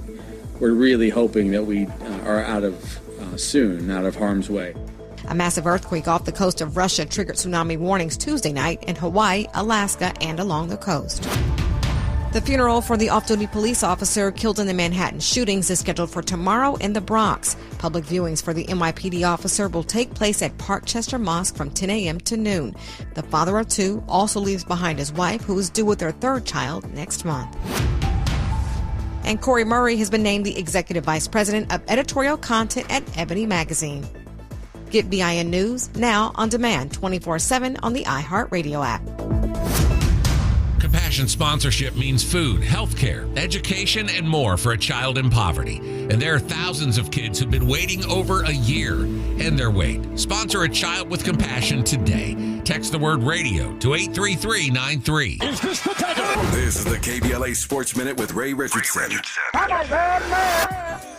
We're really hoping that we are out of harm's way. A massive earthquake off the coast of Russia triggered tsunami warnings Tuesday night in Hawaii, Alaska, and along the coast. The funeral for the off-duty police officer killed in the Manhattan shootings is scheduled for tomorrow in the Bronx. Public viewings for the NYPD officer will take place at Parkchester Mosque from 10 a.m. to noon. The father of 2 also leaves behind his wife, who is due with their 3rd child next month. And Corey Murray has been named the Executive Vice President of Editorial Content at Ebony Magazine. Get BIN News now on demand 24/7 on the iHeartRadio app. Compassion sponsorship means food, healthcare, education, and more for a child in poverty. And there are thousands of kids who've been waiting over a year. End their wait. Sponsor a child with compassion today. Text the word radio to 83393. Is this the tiger? This is the KBLA Sports Minute with Ray Richardson.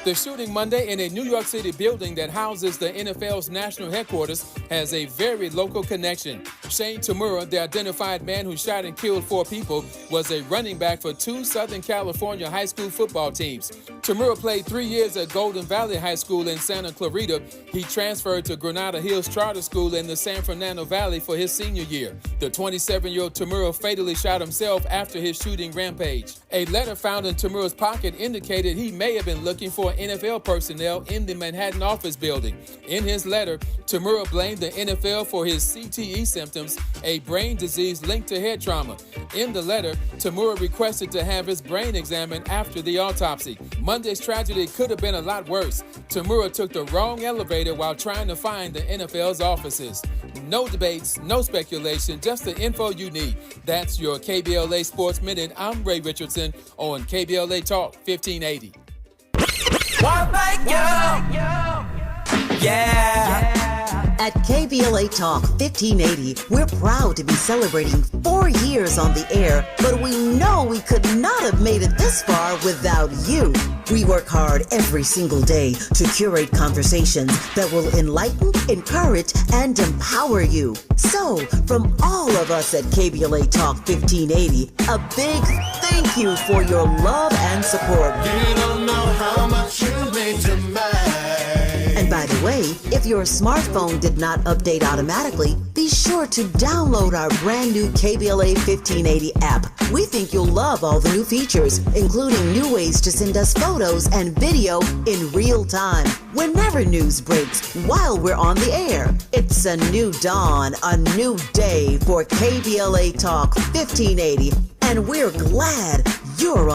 The shooting Monday in a New York City building that houses the NFL's national headquarters has a very local connection. Shane Tamura, the identified man who shot and killed 4 people, was a running back for 2 Southern California high school football teams. Tamura played 3 years at Golden Valley High School in Santa Clarita. He transferred to Granada Hills Charter School in the San Fernando Valley for his senior year. The 27-year-old Tamura fatally shot himself after his shooting rampage. A letter found in Tamura's pocket indicated he may have been looking for NFL personnel in the Manhattan office building. In his letter, Tamura blamed the NFL for his CTE symptoms symptoms, a brain disease linked to head trauma. In the letter, Tamura requested to have his brain examined after the autopsy. Monday's tragedy could have been a lot worse. Tamura took the wrong elevator while trying to find the NFL's offices. No debates, no speculation, just the info you need. That's your KBLA Sports Minute. I'm Ray Richardson on KBLA Talk 1580. At KBLA Talk 1580, we're proud to be celebrating 4 years on the air, but we know we could not have made it this far without you. We work hard every single day to curate conversations that will enlighten, encourage, and empower you. So, from all of us at KBLA Talk 1580, a big thank you for your love and support. You don't know how much you mean to me. And by the way, if your smartphone did not update automatically, be sure to download our brand new KBLA 1580 app. We think you'll love all the new features, including new ways to send us photos and video in real time, whenever news breaks, while we're on the air. It's a new dawn, a new day for KBLA Talk 1580, and we're glad you're on.